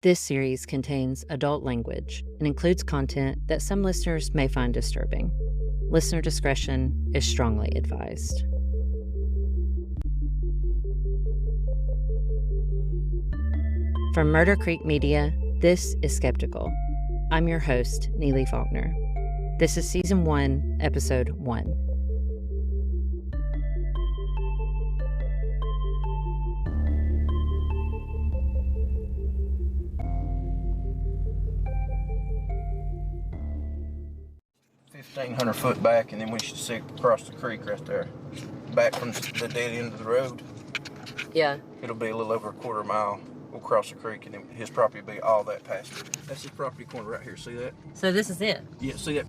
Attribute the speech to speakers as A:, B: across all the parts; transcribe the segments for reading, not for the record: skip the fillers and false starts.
A: This series contains adult language and includes content that some listeners may find disturbing. Listener discretion is strongly advised. From Murder Creek Media, this is Skeptical. I'm your host, Neeli Faulkner. This is Season 1, Episode 1.
B: $1,500 back, and then we should see across the creek right there. Back from the dead end of the road.
A: Yeah.
B: It'll be a little over a quarter mile. We'll cross the creek, and then his property will be all that past it. That's his property corner right here. See that?
A: So this is it?
B: Yeah, see that?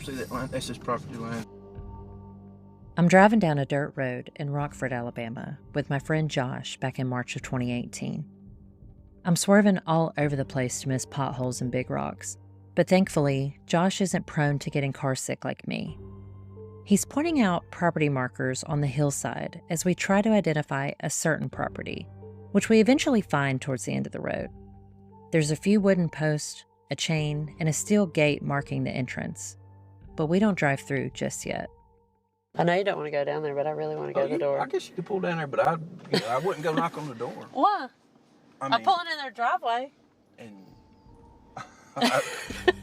B: See that line? That's his property line.
A: I'm driving down a dirt road in Rockford, Alabama, with my friend Josh back in March of 2018. I'm swerving all over the place to miss potholes and big rocks. But thankfully, Josh isn't prone to getting car sick like me. He's pointing out property markers on the hillside as we try to identify a certain property, which we eventually find towards the end of the road. There's a few wooden posts, a chain, and a steel gate marking the entrance, but we don't drive through just yet.
C: I know you don't want to go down there, but I really want to go to the door.
B: I guess you could pull down there, but I wouldn't go knock on the door.
C: Why?
B: I'm
C: pulling in their driveway.
B: And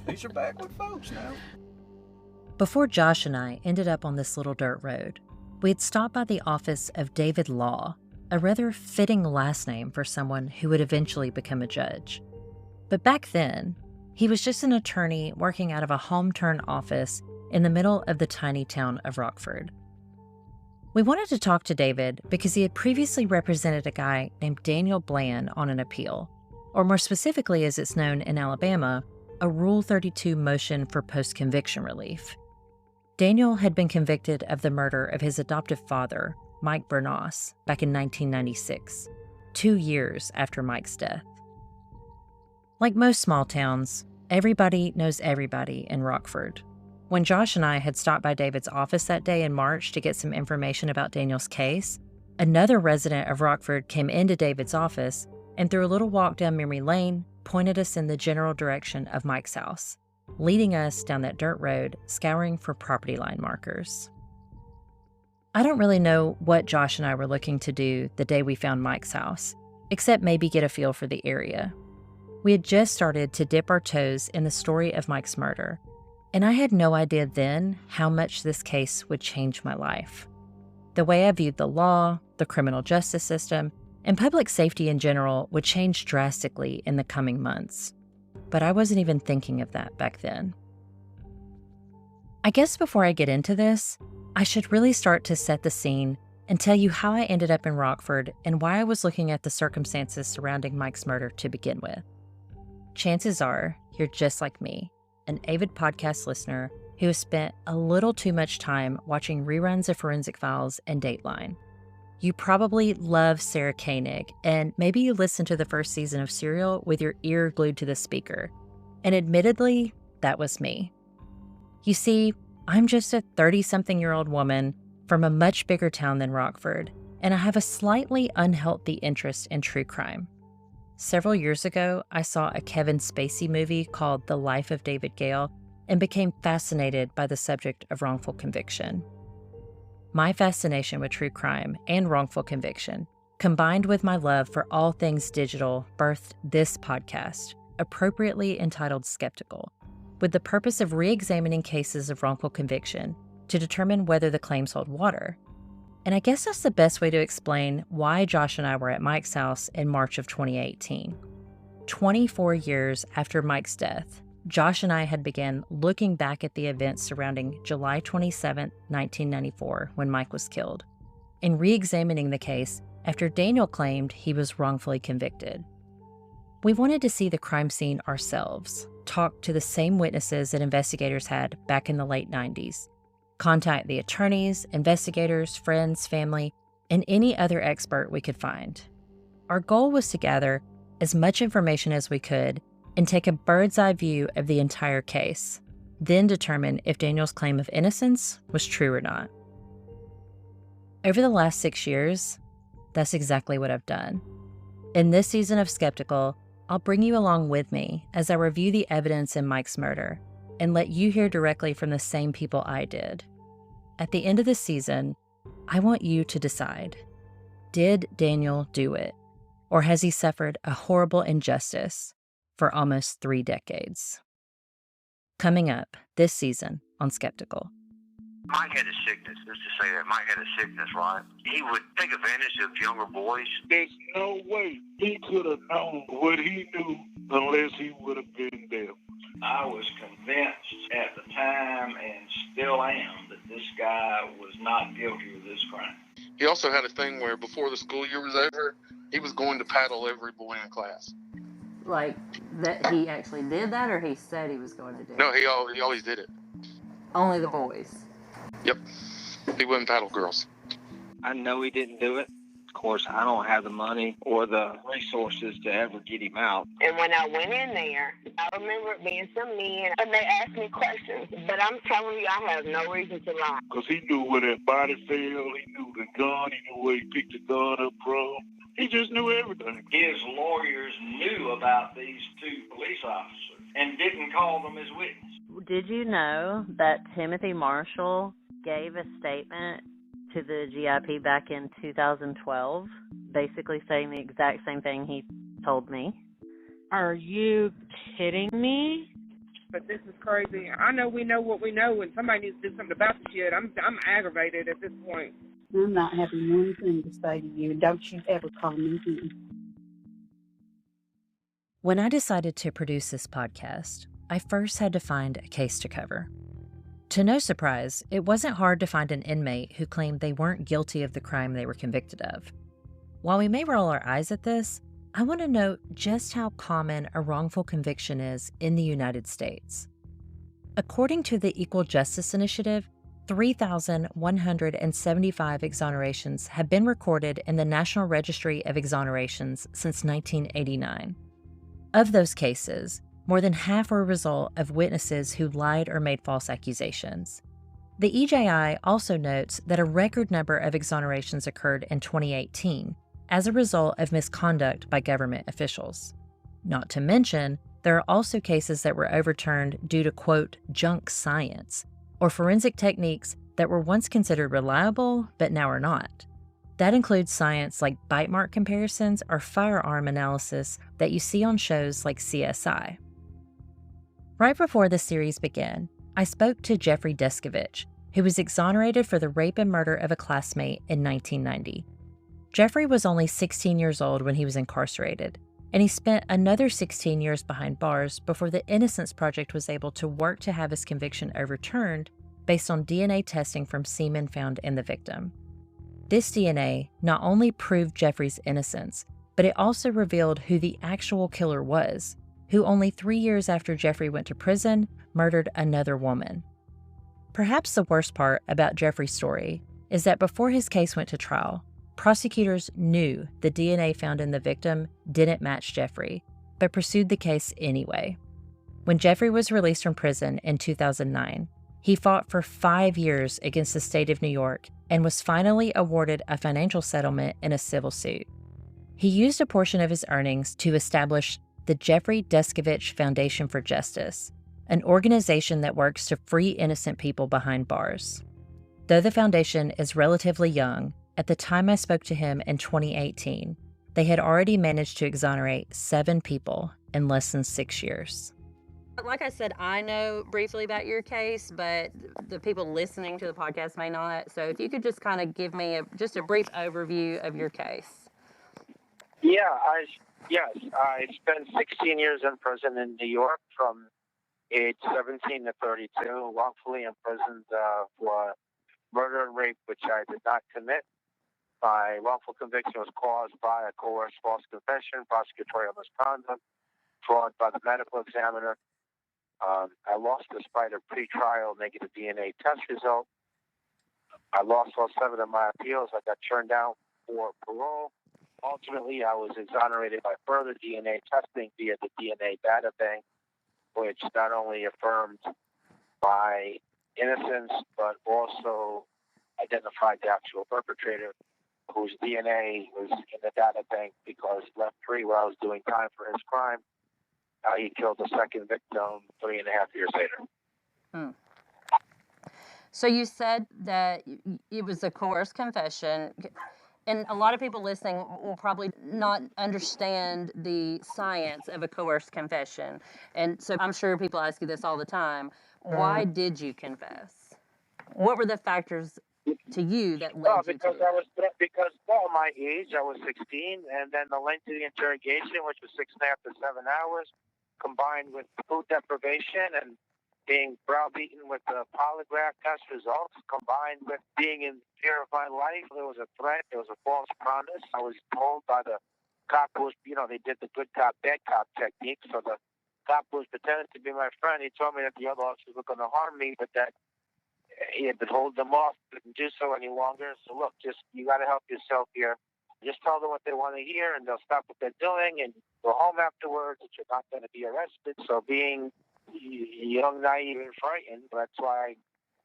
B: these are backward folks now.
A: Before Josh and I ended up on this little dirt road, we had stopped by the office of David Law, a rather fitting last name for someone who would eventually become a judge. But back then, he was just an attorney working out of a home-turn office in the middle of the tiny town of Rockford. We wanted to talk to David because he had previously represented a guy named Daniel Blan on an appeal, or more specifically as it's known in Alabama, a Rule 32 motion for post-conviction relief. Daniel had been convicted of the murder of his adoptive father, Mike Bernos, back in 1996, 2 years after Mike's death. Like most small towns, everybody knows everybody in Rockford. When Josh and I had stopped by David's office that day in March to get some information about Daniel's case, another resident of Rockford came into David's office and through a little walk down memory lane, pointed us in the general direction of Mike's house, leading us down that dirt road, scouring for property line markers. I don't really know what Josh and I were looking to do the day we found Mike's house, except maybe get a feel for the area. We had just started to dip our toes in the story of Mike's murder, and I had no idea then how much this case would change my life. The way I viewed the law, the criminal justice system, and public safety in general would change drastically in the coming months. But I wasn't even thinking of that back then. I guess before I get into this, I should really start to set the scene and tell you how I ended up in Rockford and why I was looking at the circumstances surrounding Mike's murder to begin with. Chances are you're just like me, an avid podcast listener who has spent a little too much time watching reruns of Forensic Files and Dateline. You probably love Sarah Koenig, and maybe you listened to the first season of Serial with your ear glued to the speaker. And admittedly, that was me. You see, I'm just a 30-something-year-old woman from a much bigger town than Rockford, and I have a slightly unhealthy interest in true crime. Several years ago, I saw a Kevin Spacey movie called The Life of David Gale and became fascinated by the subject of wrongful conviction. My fascination with true crime and wrongful conviction, combined with my love for all things digital, birthed this podcast, appropriately entitled Skeptical, with the purpose of re-examining cases of wrongful conviction to determine whether the claims hold water. And I guess that's the best way to explain why Josh and I were at Mike's house in March of 2018. 24 years after Mike's death, Josh and I had begun looking back at the events surrounding July 27, 1994, when Mike was killed, and re-examining the case after Daniel claimed he was wrongfully convicted. We wanted to see the crime scene ourselves, talk to the same witnesses that investigators had back in the late 90s, contact the attorneys, investigators, friends, family, and any other expert we could find. Our goal was to gather as much information as we could and take a bird's eye view of the entire case, then determine if Daniel's claim of innocence was true or not. Over the last 6 years, that's exactly what I've done. In this season of Skeptical, I'll bring you along with me as I review the evidence in Mike's murder and let you hear directly from the same people I did. At the end of the season, I want you to decide, did Daniel do it? Or has he suffered a horrible injustice for almost 3 decades? Coming up this season on Skeptical.
D: Mike had a sickness, let's just say that. Mike had a sickness, right? He would take advantage of younger boys.
E: There's no way he could have known what he knew unless he would have been there.
F: I was convinced at the time, and still am, that this guy was not guilty of this crime.
G: He also had a thing where before the school year was over, he was going to paddle every boy in class.
C: Like, that he actually did that, or he said he was going to do it?
G: No, he always did it.
C: Only the boys.
G: Yep. He wouldn't paddle girls.
H: I know he didn't do it. Of course, I don't have the money or the resources to ever get him out.
I: And when I went in there, I remember it being some men, and they asked me questions. But I'm telling you, I have no reason to lie.
E: Because he knew where that body fell, he knew the gun, he knew where he picked the gun up from. He just knew everything.
F: His lawyers knew about these 2 police officers and didn't call them as witnesses.
C: Did you know that Timothy Marshall gave a statement to the GIP back in 2012, basically saying the exact same thing he told me?
J: Are you kidding me? But this is crazy. I know we know what we know, and somebody needs to do something about the shit. I'm aggravated at this point.
K: I'm not having one thing to say to you. Don't you ever call me again.
A: When I decided to produce this podcast, I first had to find a case to cover. To no surprise, it wasn't hard to find an inmate who claimed they weren't guilty of the crime they were convicted of. While we may roll our eyes at this, I want to note just how common a wrongful conviction is in the United States. According to the Equal Justice Initiative, 3,175 exonerations have been recorded in the National Registry of Exonerations since 1989. Of those cases, more than half were a result of witnesses who lied or made false accusations. The EJI also notes that a record number of exonerations occurred in 2018 as a result of misconduct by government officials. Not to mention, there are also cases that were overturned due to, quote, junk science, or forensic techniques that were once considered reliable but now are not. That includes science like bite mark comparisons or firearm analysis that you see on shows like CSI. Right before the series began, I spoke to Jeffrey Descovich, who was exonerated for the rape and murder of a classmate in 1990. Jeffrey was only 16 years old when he was incarcerated, and he spent another 16 years behind bars before the Innocence Project was able to work to have his conviction overturned based on DNA testing from semen found in the victim. This DNA not only proved Jeffrey's innocence, but it also revealed who the actual killer was, who only 3 years after Jeffrey went to prison, murdered another woman. Perhaps the worst part about Jeffrey's story is that before his case went to trial, prosecutors knew the DNA found in the victim didn't match Jeffrey, but pursued the case anyway. When Jeffrey was released from prison in 2009, he fought for 5 years against the state of New York and was finally awarded a financial settlement in a civil suit. He used a portion of his earnings to establish the Jeffrey Descovich Foundation for Justice, an organization that works to free innocent people behind bars. Though the foundation is relatively young, at the time I spoke to him in 2018, they had already managed to exonerate 7 people in less than 6 years.
C: Like I said, I know briefly about your case, but the people listening to the podcast may not. So if you could just kind of give me just a brief overview of your case.
D: Yes, I spent 16 years in prison in New York from age 17 to 32, wrongfully imprisoned for murder and rape, which I did not commit. My wrongful conviction was caused by a coerced false confession, prosecutorial misconduct, fraud by the medical examiner. I lost despite a pretrial negative DNA test result. I lost all 7 of my appeals. I got turned down for parole. Ultimately, I was exonerated by further DNA testing via the DNA data bank, which not only affirmed my innocence, but also identified the actual perpetrator, whose DNA was in the data bank because he left free while I was doing time for his crime. He killed the second victim 3.5 years later.
L: Hmm. So you said that it was a coerced confession, and a lot of people listening will probably not understand the science of a coerced confession. And so I'm sure people ask you this all the time. Why did you confess? What were the factors to you that led you to
D: because my age, I was 16, and then the length of the interrogation, which was 6.5 to 7 hours, combined with food deprivation and being browbeaten with the polygraph test results, combined with being in fear of my life. There was a threat. There was a false promise. I was told by the cop who was, they did the good cop, bad cop technique. So the cop who was pretending to be my friend, he told me that the other officers were going to harm me, but that he had been holding them off, couldn't do so any longer. So look, you got to help yourself here. Just tell them what they want to hear, and they'll stop what they're doing and go home afterwards. That you're not going to be arrested. So being young, naive, and frightened, that's why I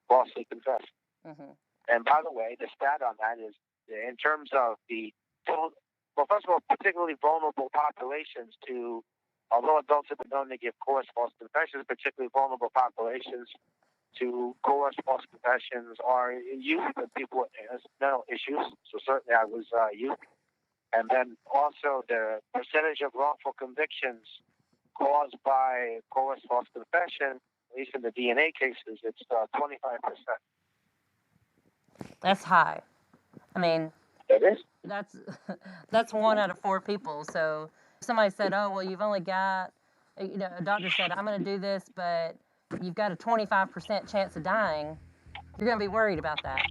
D: falsely confessed.
L: Mm-hmm.
D: And by the way, the stat on that is in terms of first of all, particularly vulnerable populations although adults have been known to give coerced false confessions, particularly vulnerable populations to coerced false confessions are youth and people with mental issues. So certainly I was youth. And then also the percentage of wrongful convictions caused by coerced false confession, at least in the DNA cases, it's 25%.
L: That's high. I mean,
D: it is.
L: That's 1 out of 4 people. So if somebody said, "Oh, well, you've only got," a doctor said, "I'm going to do this, but you've got a 25% chance of dying," you're going to be worried about that.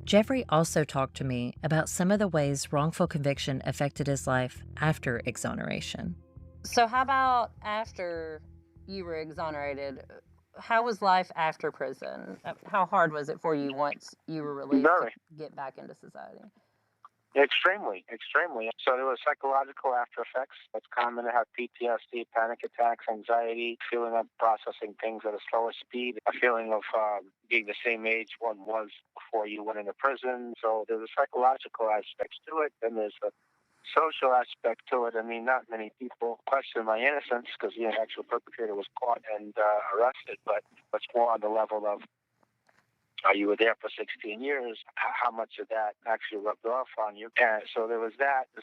A: Jeffrey also talked to me about some of the ways wrongful conviction affected his life after exoneration.
L: So how about after you were exonerated? How was life after prison? How hard was it for you once you were released to get back into society?
D: Extremely. So there were psychological after effects. It's common to have PTSD, panic attacks, anxiety, feeling of processing things at a slower speed, a feeling of being the same age one was before you went into prison. So there's a psychological aspect to it, and there's a social aspect to it. I mean, not many people question my innocence because the actual perpetrator was caught and arrested, but much more on the level of you were there for 16 years, how much of that actually rubbed off on you. And so there was that, the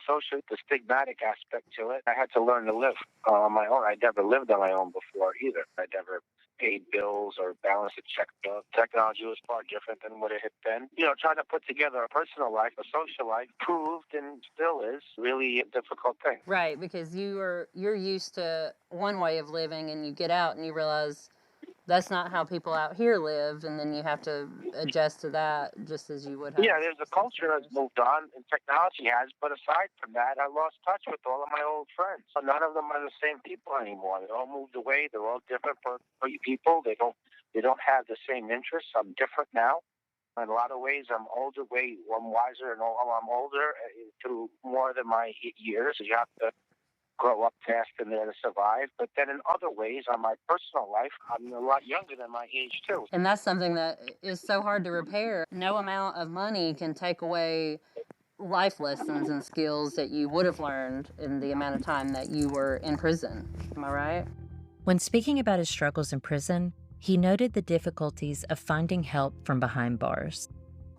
D: stigmatic aspect to it. I had to learn to live on my own. I never lived on my own before either. I never paid bills or balanced a checkbook. Technology was far different than what it had been. Trying to put together a personal life, a social life, proved and still is really a difficult thing.
L: Right, because you're used to one way of living, and you get out and you realize that's not how people out here live, and then you have to adjust to that just as you would have.
D: Yeah, there's a culture that's moved on, and technology has, but aside from that, I lost touch with all of my old friends. So none of them are the same people anymore. They all moved away. They're all different people. They don't have the same interests. I'm different now. In a lot of ways, I'm older. I'm wiser, and I'm older through more than my years. You have to grow up fast in there to survive. But then in other ways, on my personal life, I'm a lot younger than my age, too.
L: And that's something that is so hard to repair. No amount of money can take away life lessons and skills that you would have learned in the amount of time that you were in prison. Am I right?
A: When speaking about his struggles in prison, he noted the difficulties of finding help from behind bars.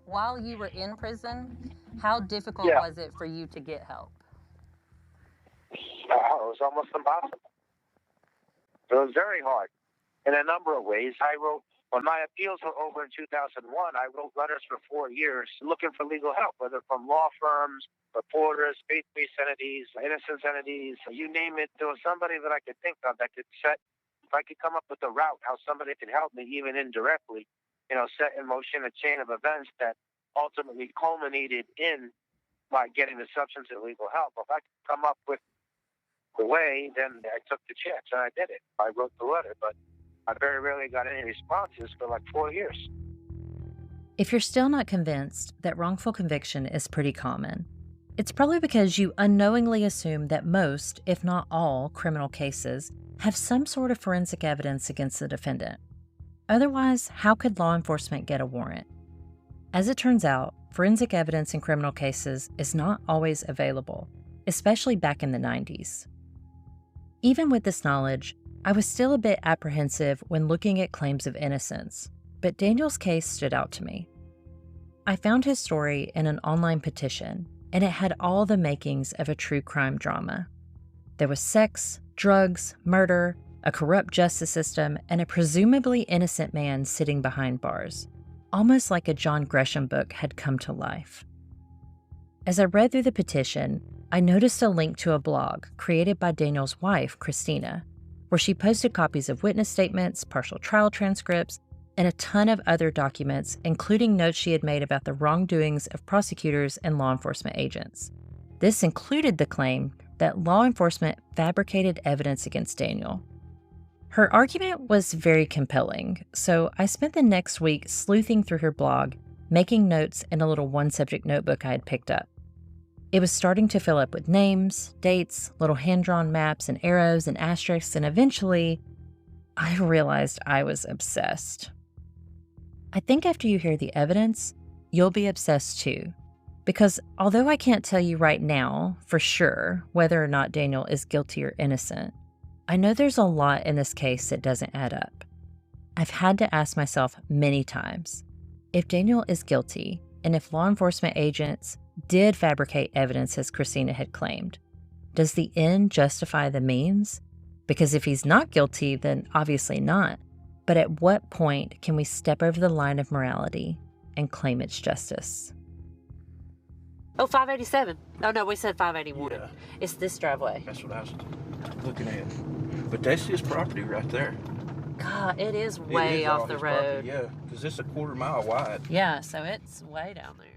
L: While you were in prison, how difficult was it for you to get help?
D: It was almost impossible. It was very hard in a number of ways. When my appeals were over in 2001, I wrote letters for 4 years looking for legal help, whether from law firms, reporters, faith-based entities, innocence entities, you name it. There was somebody that I could think of that could if I could come up with a route, how somebody could help me, even indirectly, set in motion a chain of events that ultimately culminated in my getting the substance of legal help. If I could come up with the way, then I took the chance and I did it. I wrote the letter, but I very rarely got any responses for like 4 years.
A: If you're still not convinced that wrongful conviction is pretty common, it's probably because you unknowingly assume that most, if not all, criminal cases have some sort of forensic evidence against the defendant. Otherwise, how could law enforcement get a warrant? As it turns out, forensic evidence in criminal cases is not always available, especially back in the 90s. Even with this knowledge, I was still a bit apprehensive when looking at claims of innocence, but Daniel's case stood out to me. I found his story in an online petition, and it had all the makings of a true crime drama. There was sex, drugs, murder, a corrupt justice system, and a presumably innocent man sitting behind bars, almost like a John Grisham book had come to life. As I read through the petition, I noticed a link to a blog created by Daniel's wife, Christina, where she posted copies of witness statements, partial trial transcripts, and a ton of other documents, including notes she had made about the wrongdoings of prosecutors and law enforcement agents. This included the claim that law enforcement fabricated evidence against Daniel. Her argument was very compelling, so I spent the next week sleuthing through her blog, making notes in a little one-subject notebook I had picked up. It was starting to fill up with names, dates, little hand-drawn maps and arrows and asterisks, and eventually, I realized I was obsessed. I think after you hear the evidence, you'll be obsessed too. Because although I can't tell you right now, for sure, whether or not Daniel is guilty or innocent, I know there's a lot in this case that doesn't add up. I've had to ask myself many times, if Daniel is guilty, and if law enforcement agents did fabricate evidence as Christina had claimed, does the end justify the means? Because if he's not guilty, then obviously not. But at what point can we step over the line of morality and claim it's justice?
L: Oh, 587. Oh, no, we said 581.
B: Yeah.
L: It's this driveway.
B: That's what I was looking at. But that's his property right there.
L: God, it is way off the road.
B: Property, yeah, because it's a quarter-mile wide.
L: Yeah, so it's way down there.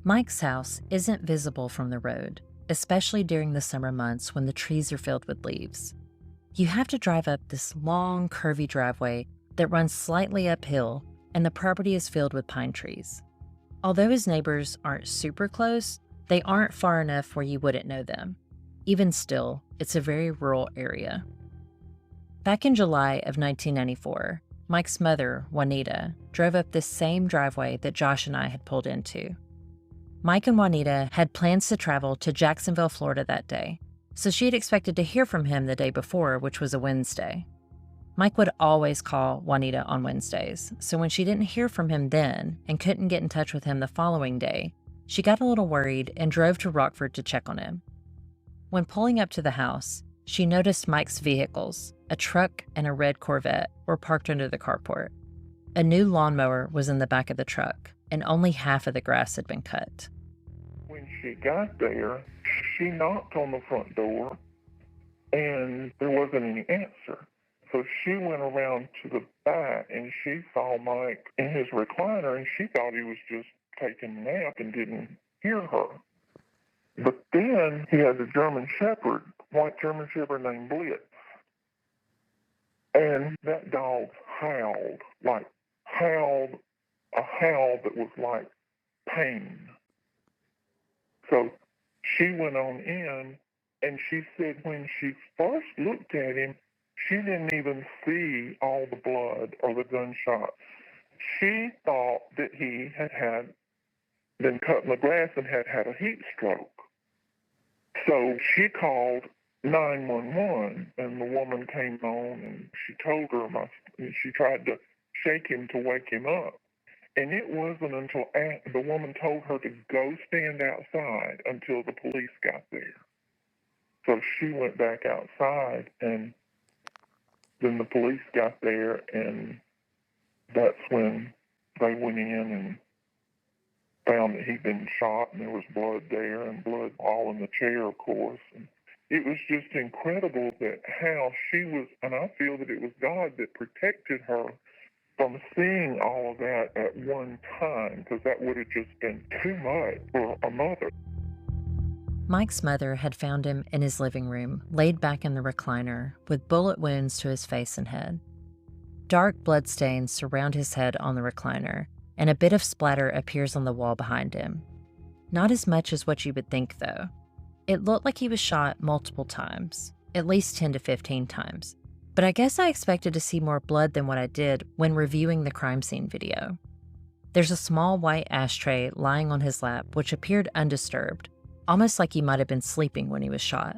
A: Mike's house isn't visible from the road, especially during the summer months when the trees are filled with leaves. You have to drive up this long, curvy driveway that runs slightly uphill, and the property is filled with pine trees. Although his neighbors aren't super close, they aren't far enough where you wouldn't know them. Even still, it's a very rural area. Back in July of 1994, Mike's mother, Juanita, drove up this same driveway that Josh and I had pulled into. Mike and Juanita had plans to travel to Jacksonville, Florida that day, so she had expected to hear from him the day before, which was a Wednesday. Mike would always call Juanita on Wednesdays, so when she didn't hear from him then and couldn't get in touch with him the following day, she got a little worried and drove to Rockford to check on him. When pulling up to the house, she noticed Mike's vehicles, a truck and a red Corvette, were parked under the carport. A new lawnmower was in the back of the truck, and only half of the grass had been cut.
M: When she got there, she knocked on the front door, and there wasn't any answer. So she went around to the back, and she saw Mike in his recliner, and she thought he was just taking a nap and didn't hear her. But then he has a German Shepherd, white German Shepherd named Blitz. And that dog howled a howl that was like pain. So she went on in, and she said when she first looked at him, she didn't even see all the blood or the gunshot. She thought that he had been cut in the grass and had a heat stroke. So she called 911, and the woman came on, and she told her, she tried to shake him to wake him up. And it wasn't until the woman told her to go stand outside until the police got there. So she went back outside, and then the police got there, and that's when they went in and found that he'd been shot, and there was blood there, and blood all in the chair, of course. And it was just incredible that how she was, and I feel that it was God that protected her from seeing all of that at one time, because that would have just been too much for a mother.
A: Mike's mother had found him in his living room, laid back in the recliner, with bullet wounds to his face and head. Dark bloodstains surround his head on the recliner, and a bit of splatter appears on the wall behind him. Not as much as what you would think, though. It looked like he was shot multiple times, at least 10 to 15 times. But I guess I expected to see more blood than what I did when reviewing the crime scene video. There's a small white ashtray lying on his lap, which appeared undisturbed, almost like he might have been sleeping when he was shot.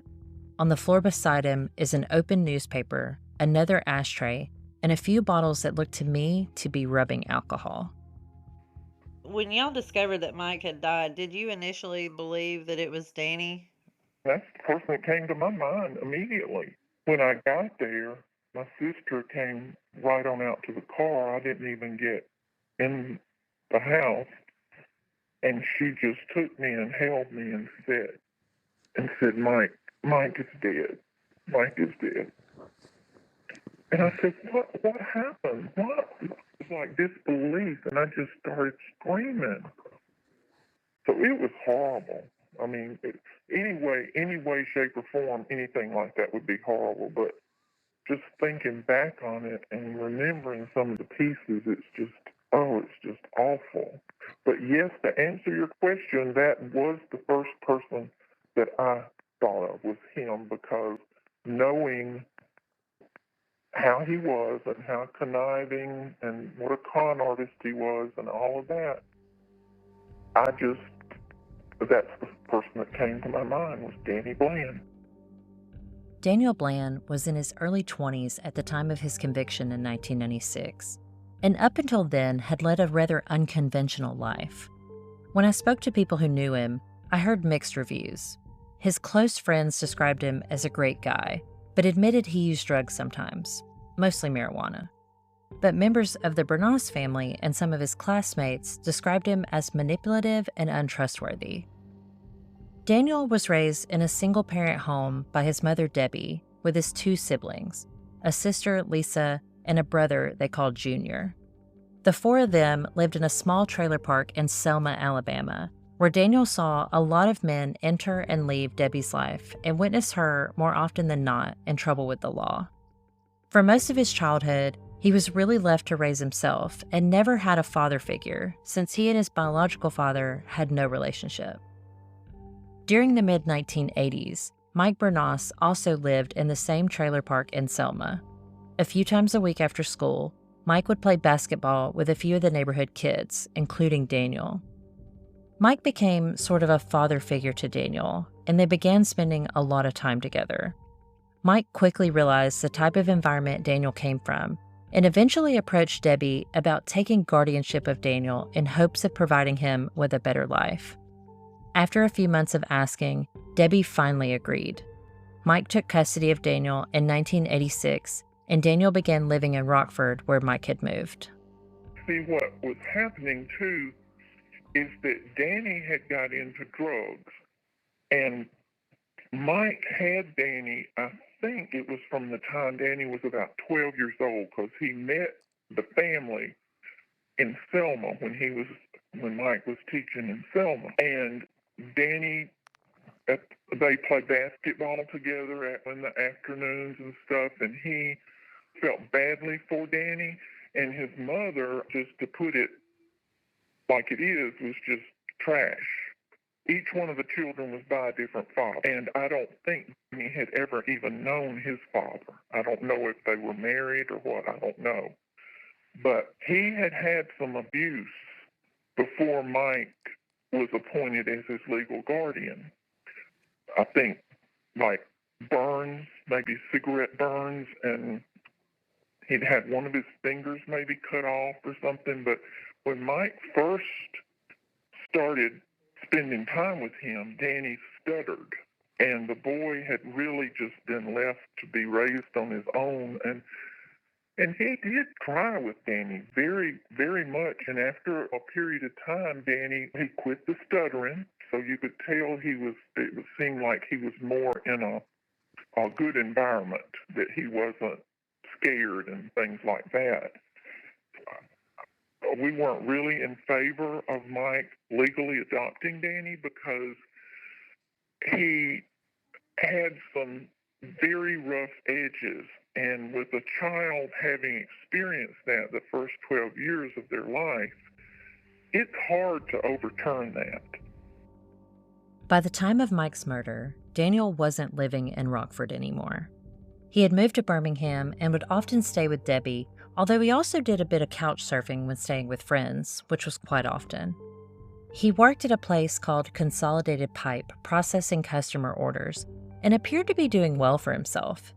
A: On the floor beside him is an open newspaper, another ashtray, and a few bottles that looked to me to be rubbing alcohol.
N: When y'all discovered that Mike had died, did you initially believe that it was Danny?
M: That's the first thing that came to my mind immediately. When I got there, my sister came right on out to the car. I didn't even get in the house. And she just took me and held me and said, Mike is dead. Mike is dead. And I said, what happened? What? It was like disbelief, and I just started screaming. So it was horrible. I mean, any way, shape, or form, anything like that would be horrible. But just thinking back on it and remembering some of the pieces, it's just awful. But yes, to answer your question, that was the first person that I thought of was him, because knowing how he was and how conniving and what a con artist he was and all of that, that's the person that came to my mind was Danny Blan.
A: Daniel Blan was in his early 20s at the time of his conviction in 1996, and up until then had led a rather unconventional life. When I spoke to people who knew him, I heard mixed reviews. His close friends described him as a great guy, but admitted he used drugs sometimes, mostly marijuana. But members of the Bernos family and some of his classmates described him as manipulative and untrustworthy. Daniel was raised in a single-parent home by his mother, Debbie, with his 2 siblings, a sister, Lisa, and a brother they called Junior. The 4 of them lived in a small trailer park in Selma, Alabama, where Daniel saw a lot of men enter and leave Debbie's life and witnessed her, more often than not, in trouble with the law. For most of his childhood, he was really left to raise himself and never had a father figure, since he and his biological father had no relationship. During the mid-1980s, Mike Bernos also lived in the same trailer park in Selma. A few times a week after school, Mike would play basketball with a few of the neighborhood kids, including Daniel. Mike became sort of a father figure to Daniel, and they began spending a lot of time together. Mike quickly realized the type of environment Daniel came from, and eventually approached Debbie about taking guardianship of Daniel in hopes of providing him with a better life. After a few months of asking, Debbie finally agreed. Mike took custody of Daniel in 1986, and Daniel began living in Rockford, where Mike had moved.
M: See, what was happening, too, is that Danny had got into drugs, and Mike had Danny, I think it was from the time Danny was about 12 years old, because he met the family in Selma when Mike was teaching in Selma. And Danny, they played basketball together in the afternoons and stuff, and he felt badly for Danny, and his mother, just to put it like it is, was just trash. Each one of the children was by a different father, and I don't think Danny had ever even known his father. I don't know if they were married or what, I don't know. But he had had some abuse before Mike was appointed as his legal guardian. I think like burns, maybe cigarette burns, and he'd had one of his fingers maybe cut off or something. But when Mike first started spending time with him, Danny stuttered, and the boy had really just been left to be raised on his own. And he did cry with Danny very, very much. And after a period of time, he quit the stuttering. So you could tell it seemed like he was more in a good environment, that he wasn't scared and things like that. We weren't really in favor of Mike legally adopting Danny because he had some very rough edges. And with a child having experienced that the first 12 years of their life, it's hard to overturn that.
A: By the time of Mike's murder, Daniel wasn't living in Rockford anymore. He had moved to Birmingham and would often stay with Debbie, although he also did a bit of couch surfing when staying with friends, which was quite often. He worked at a place called Consolidated Pipe, processing customer orders, and appeared to be doing well for himself.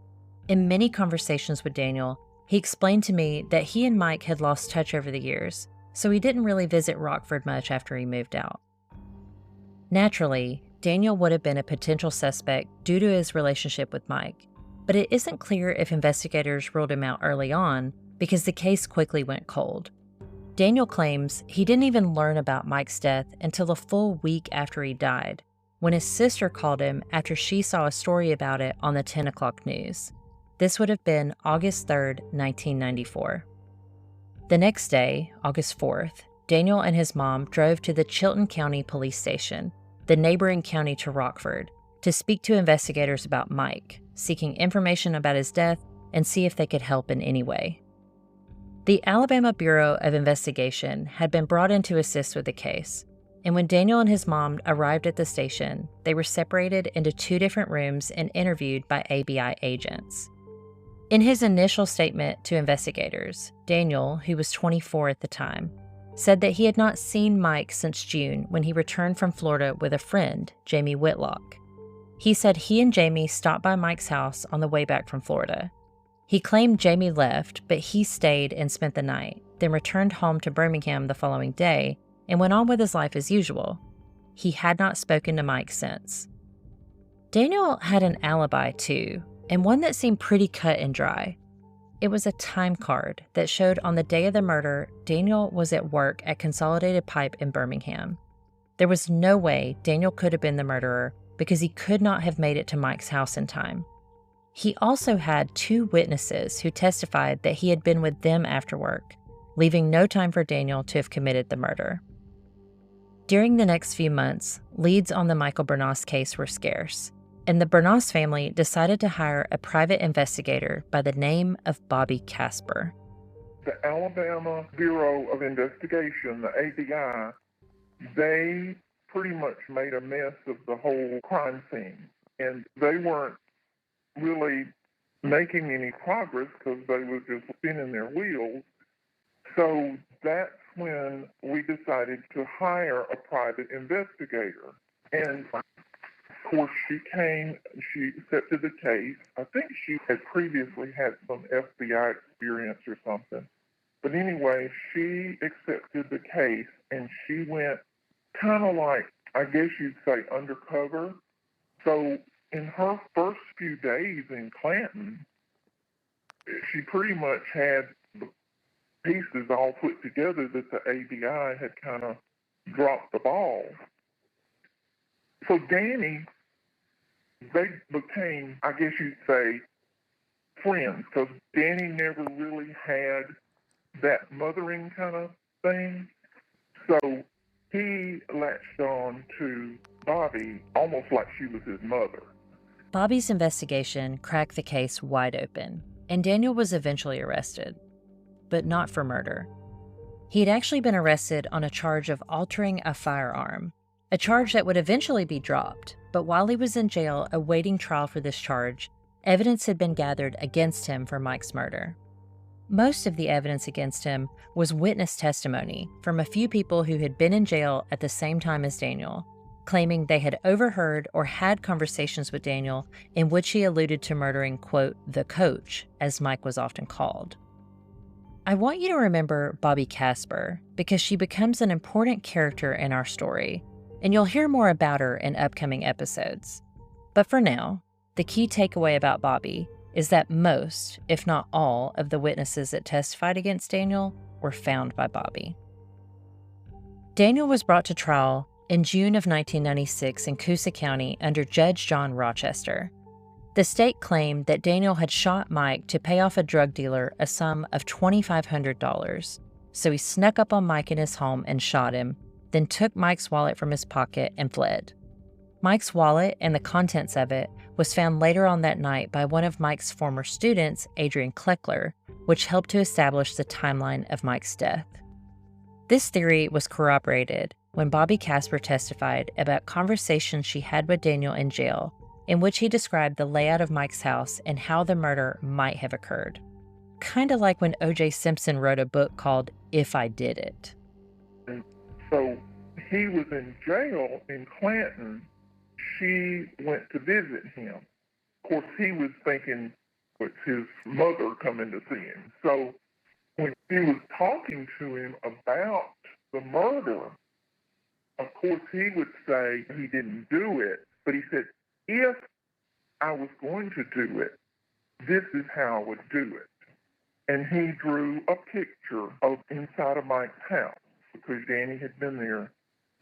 A: In many conversations with Daniel, he explained to me that he and Mike had lost touch over the years, so he didn't really visit Rockford much after he moved out. Naturally, Daniel would have been a potential suspect due to his relationship with Mike, but it isn't clear if investigators ruled him out early on because the case quickly went cold. Daniel claims he didn't even learn about Mike's death until a full week after he died, when his sister called him after she saw a story about it on the 10 o'clock news. This would have been August 3rd, 1994. The next day, August 4th, Daniel and his mom drove to the Chilton County Police Station, the neighboring county to Rockford, to speak to investigators about Mike, seeking information about his death and see if they could help in any way. The Alabama Bureau of Investigation had been brought in to assist with the case, and when Daniel and his mom arrived at the station, they were separated into 2 different rooms and interviewed by ABI agents. In his initial statement to investigators, Daniel, who was 24 at the time, said that he had not seen Mike since June when he returned from Florida with a friend, Jamie Whitlock. He said he and Jamie stopped by Mike's house on the way back from Florida. He claimed Jamie left, but he stayed and spent the night, then returned home to Birmingham the following day and went on with his life as usual. He had not spoken to Mike since. Daniel had an alibi too, and one that seemed pretty cut and dry. It was a time card that showed on the day of the murder, Daniel was at work at Consolidated Pipe in Birmingham. There was no way Daniel could have been the murderer because he could not have made it to Mike's house in time. He also had 2 witnesses who testified that he had been with them after work, leaving no time for Daniel to have committed the murder. During the next few months, leads on the Michael Bernos case were scarce, and the Bernos family decided to hire a private investigator by the name of Bobby Casper.
M: The Alabama Bureau of Investigation, the ABI, they pretty much made a mess of the whole crime scene, and they weren't really making any progress because they were just spinning their wheels. So that's when we decided to hire a private investigator. And of course, she came, she accepted the case. I think she had previously had some FBI experience or something. But anyway, she accepted the case and she went kind of like, I guess you'd say, undercover. So in her first few days in Clanton, she pretty much had the pieces all put together that the ABI had kind of dropped the ball. So Danny, they became, I guess you'd say, friends, because Danny never really had that mothering kind of thing. So he latched on to Bobby almost like she was his mother.
A: Bobby's investigation cracked the case wide open, and Daniel was eventually arrested, but not for murder. He had actually been arrested on a charge of altering a firearm, a charge that would eventually be dropped, but while he was in jail awaiting trial for this charge, evidence had been gathered against him for Mike's murder. Most of the evidence against him was witness testimony from a few people who had been in jail at the same time as Daniel, claiming they had overheard or had conversations with Daniel in which he alluded to murdering, quote, the coach, as Mike was often called. I want you to remember Bobby Casper because she becomes an important character in our story, and you'll hear more about her in upcoming episodes. But for now, the key takeaway about Bobby is that most, if not all, of the witnesses that testified against Daniel were found by Bobby. Daniel was brought to trial in June of 1996 in Coosa County under Judge John Rochester. The state claimed that Daniel had shot Mike to pay off a drug dealer a sum of $2,500, so he snuck up on Mike in his home and shot him, then took Mike's wallet from his pocket and fled. Mike's wallet and the contents of it was found later on that night by one of Mike's former students, Adrian Kleckler, which helped to establish the timeline of Mike's death. This theory was corroborated when Bobby Casper testified about conversations she had with Daniel in jail in which he described the layout of Mike's house and how the murder might have occurred. Kind of like when O.J. Simpson wrote a book called If I Did It.
M: And so he was in jail in Clanton. She went to visit him. Of course, he was thinking it's his mother coming to see him. So when she was talking to him about the murder, of course, he would say he didn't do it, but he said, if I was going to do it, this is how I would do it. And he drew a picture of inside of Mike's house because Danny had been there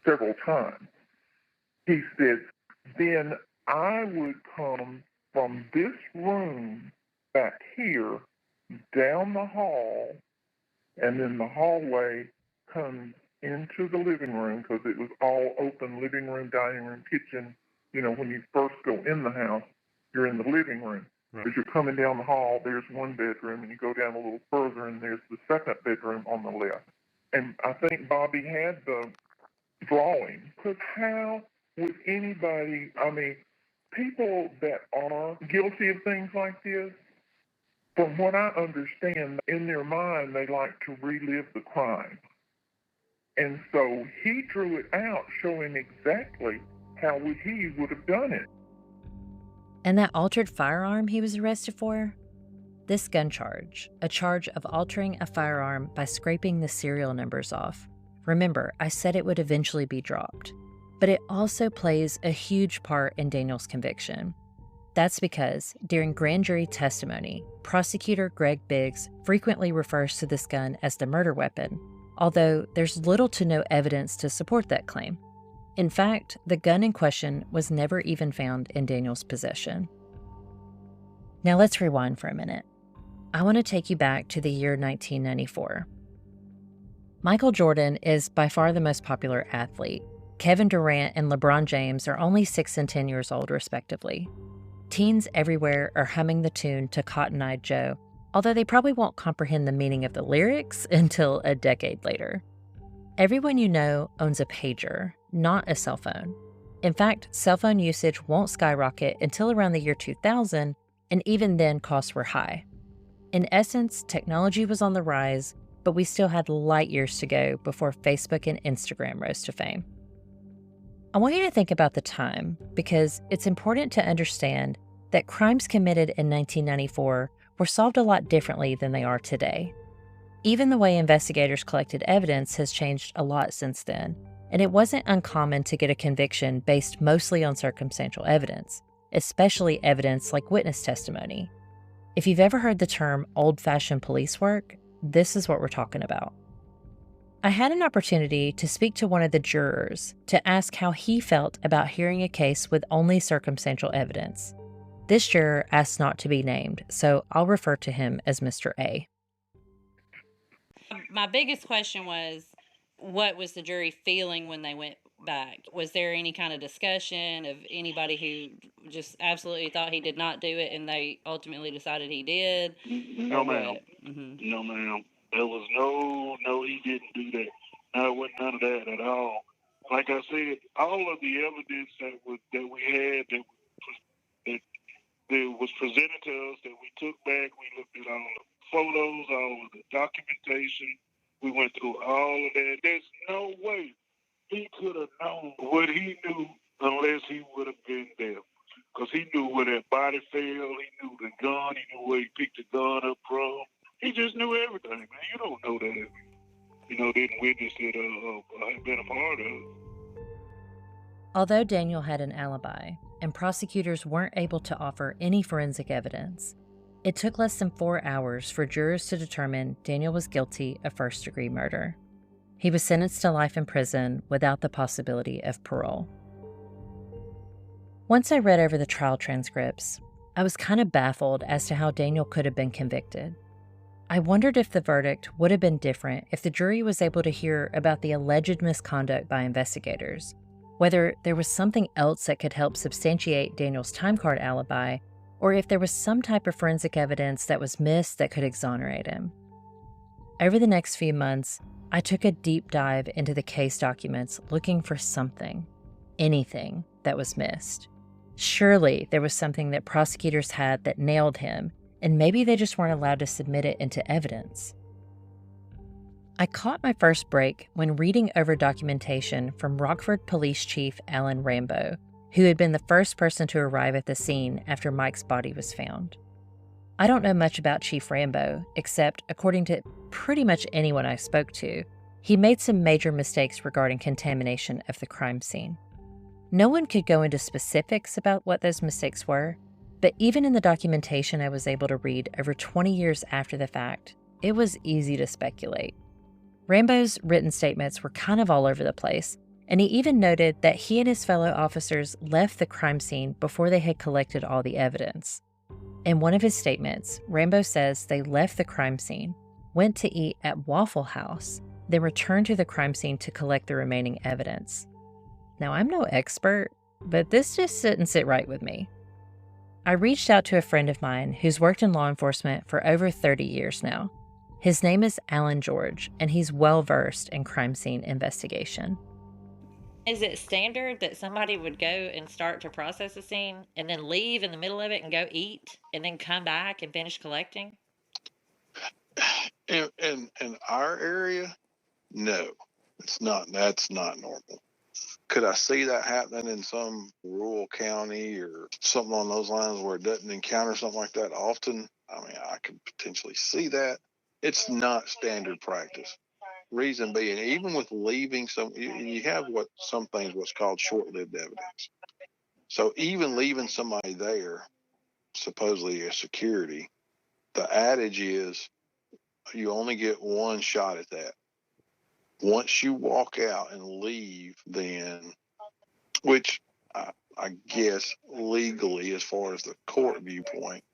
M: several times. He said, then I would come from this room back here down the hall, and then the hallway comes into the living room because it was all open, living room, dining room, kitchen. You know, when you first go in the house, you're in the living room. Right. As you're coming down the hall, there's one bedroom, and you go down a little further, and there's the second bedroom on the left. And I think Bobby had the drawing. Because how would anybody, I mean, people that are guilty of things like this, from what I understand, in their mind, they like to relive the crime. And so he drew it out, showing exactly how he would have done it.
A: And that altered firearm he was arrested for? This gun charge, a charge of altering a firearm by scraping the serial numbers off. Remember, I said it would eventually be dropped. But it also plays a huge part in Daniel's conviction. That's because, during grand jury testimony, prosecutor Greg Biggs frequently refers to this gun as the murder weapon, although there's little to no evidence to support that claim. In fact, the gun in question was never even found in Daniel's possession. Now let's rewind for a minute. I want to take you back to the year 1994. Michael Jordan is by far the most popular athlete. Kevin Durant and LeBron James are only 6 and 10 years old, respectively. Teens everywhere are humming the tune to Cotton Eye Joe, although they probably won't comprehend the meaning of the lyrics until a decade later. Everyone you know owns a pager, not a cell phone. In fact, cell phone usage won't skyrocket until around the year 2000, and even then costs were high. In essence, technology was on the rise, but we still had light years to go before Facebook and Instagram rose to fame. I want you to think about the time because it's important to understand that crimes committed in 1994 were solved a lot differently than they are today. Even the way investigators collected evidence has changed a lot since then, and it wasn't uncommon to get a conviction based mostly on circumstantial evidence, especially evidence like witness testimony. If you've ever heard the term old-fashioned police work, this is what we're talking about. I had an opportunity to speak to one of the jurors to ask how he felt about hearing a case with only circumstantial evidence. This juror asked not to be named, so I'll refer to him as Mr. A.
O: My biggest question was, what was the jury feeling when they went back? Was there any kind of discussion of anybody who just absolutely thought he did not do it and they ultimately decided he did?
E: No, ma'am. Mm-hmm. No, ma'am. There was no, he didn't do that. No, it wasn't none of that at all. Like I said, all of the evidence that we had that was presented to us, that we took back, we looked at all the photos, all of the documentation. We went through all of that. There's no way he could have known what he knew unless he would have been there. Because he knew where that body fell, he knew the gun, he knew where he picked the gun up from. He just knew everything, man. You don't know that if didn't witness it or have been a part of it.
A: Although Daniel had an alibi, and prosecutors weren't able to offer any forensic evidence, it took less than 4 hours for jurors to determine Daniel was guilty of first-degree murder. He was sentenced to life in prison without the possibility of parole. Once I read over the trial transcripts, I was kind of baffled as to how Daniel could have been convicted. I wondered if the verdict would have been different if the jury was able to hear about the alleged misconduct by investigators, whether there was something else that could help substantiate Daniel's time card alibi, or if there was some type of forensic evidence that was missed that could exonerate him. Over the next few months, I took a deep dive into the case documents looking for something, anything that was missed. Surely there was something that prosecutors had that nailed him, and maybe they just weren't allowed to submit it into evidence. I caught my first break when reading over documentation from Rockford Police Chief Alan Rambo, who had been the first person to arrive at the scene after Mike's body was found. I don't know much about Chief Rambo, except, according to pretty much anyone I spoke to, he made some major mistakes regarding contamination of the crime scene. No one could go into specifics about what those mistakes were, but even in the documentation I was able to read over 20 years after the fact, it was easy to speculate. Rambo's written statements were kind of all over the place, and he even noted that he and his fellow officers left the crime scene before they had collected all the evidence. In one of his statements, Rambo says they left the crime scene, went to eat at Waffle House, then returned to the crime scene to collect the remaining evidence. Now, I'm no expert, but this just didn't sit right with me. I reached out to a friend of mine who's worked in law enforcement for over 30 years now. His name is Alan George, and he's well-versed in crime scene investigation.
N: Is it standard that somebody would go and start to process a scene and then leave in the middle of it and go eat and then come back and finish collecting?
P: In our area, no, it's not. That's not normal. Could I see that happening in some rural county or something on those lines where it doesn't encounter something like that often? I mean, I could potentially see that. It's not standard practice. Reason being, even with leaving you have what's called short-lived evidence. So even leaving somebody there, supposedly a security, the adage is you only get one shot at that. Once you walk out and leave, then, which I guess legally, as far as the court viewpoint,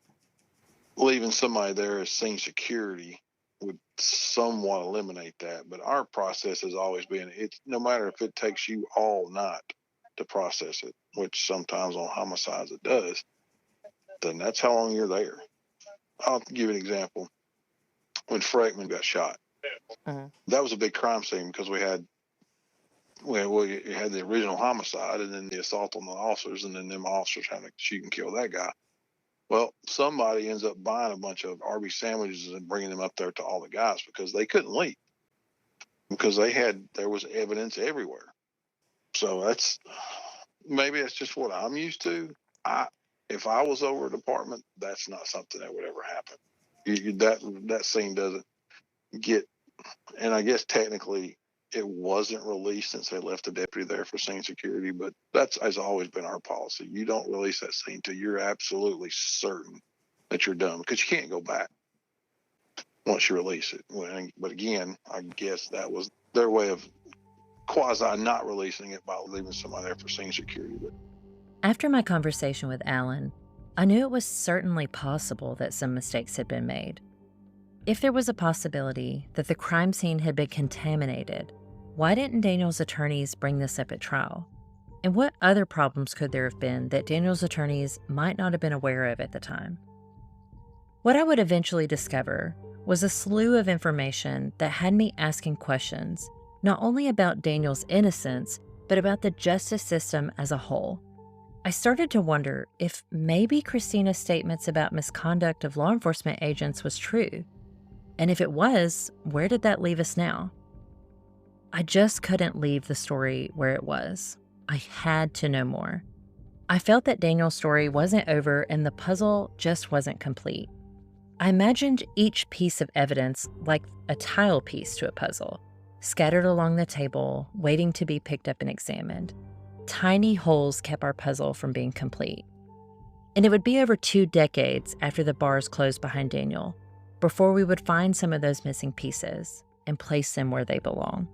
P: leaving somebody there as scene security would somewhat eliminate that. But our process has always been, it's no matter if it takes you all night to process it, which sometimes on homicides it does, then that's how long you're there. I'll give you an example. When Freckman got shot, that was a big crime scene because we had the original homicide and then the assault on the officers, and then them officers having to shoot and kill that guy. Well, somebody ends up buying a bunch of Arby's sandwiches and bringing them up there to all the guys because they couldn't leave because there was evidence everywhere. So maybe that's just what I'm used to. If I was over a department, that's not something that would ever happen. That scene doesn't get, and I guess technically it wasn't released since they left the deputy there for scene security, but that has always been our policy. You don't release that scene until you're absolutely certain that you're done, because you can't go back once you release it. But again, I guess that was their way of quasi not releasing it by leaving somebody there for scene security. But
A: after my conversation with Alan, I knew it was certainly possible that some mistakes had been made. If there was a possibility that the crime scene had been contaminated, why didn't Daniel's attorneys bring this up at trial? And what other problems could there have been that Daniel's attorneys might not have been aware of at the time? What I would eventually discover was a slew of information that had me asking questions, not only about Daniel's innocence, but about the justice system as a whole. I started to wonder if maybe Christina's statements about misconduct of law enforcement agents was true. And if it was, where did that leave us now? I just couldn't leave the story where it was. I had to know more. I felt that Daniel's story wasn't over and the puzzle just wasn't complete. I imagined each piece of evidence like a tile piece to a puzzle, scattered along the table, waiting to be picked up and examined. Tiny holes kept our puzzle from being complete. And it would be over 2 decades after the bars closed behind Daniel before we would find some of those missing pieces and place them where they belong.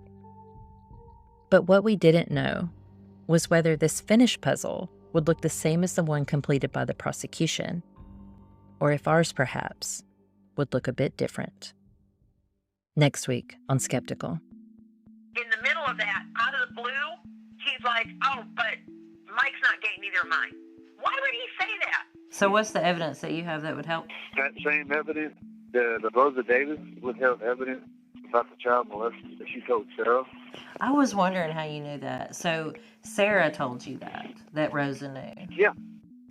A: But what we didn't know was whether this finished puzzle would look the same as the one completed by the prosecution, or if ours perhaps would look a bit different. Next week on Skeptical.
I: In the middle of that, out of the blue, he's like, oh, but Mike's not getting either of mine. Why would he say that?
N: So what's the evidence that you have that would help?
D: That same evidence, the Rosa Davis withheld evidence about the child molestation that she told Sarah.
N: I was wondering how you knew that. So Sarah told you that Rosa knew.
D: Yeah.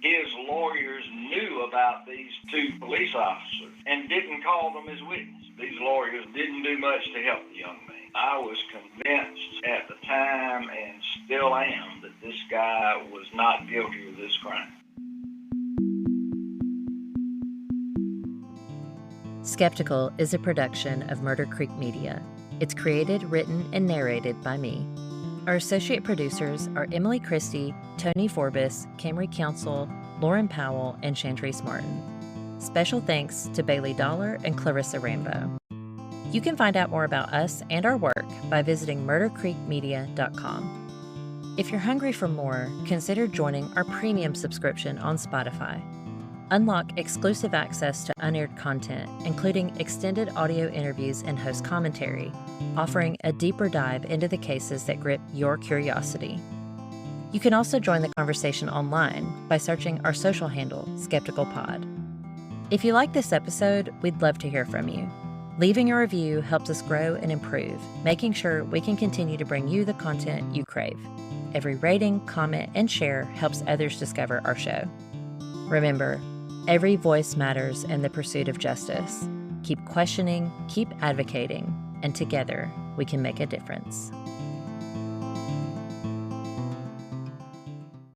F: His lawyers knew about these two police officers and didn't call them as witnesses. These lawyers didn't do much to help the young man. I was convinced at the time, and still am, that this guy was not guilty of this crime.
A: Skeptical is a production of Murder Creek Media. It's created, written, and narrated by me. Our associate producers are Emily Christie, Tony Forbes, Camry Council, Lauren Powell, and Chantrice Martin. Special thanks to Bailey Dollar and Clarissa Rambo. You can find out more about us and our work by visiting murdercreekmedia.com. If you're hungry for more, consider joining our premium subscription on Spotify. Unlock exclusive access to unaired content, including extended audio interviews and host commentary, offering a deeper dive into the cases that grip your curiosity. You can also join the conversation online by searching our social handle, SkepticalPod. If you like this episode, we'd love to hear from you. Leaving a review helps us grow and improve, making sure we can continue to bring you the content you crave. Every rating, comment, and share helps others discover our show. Remember, every voice matters in the pursuit of justice. Keep questioning, keep advocating, and together we can make a difference.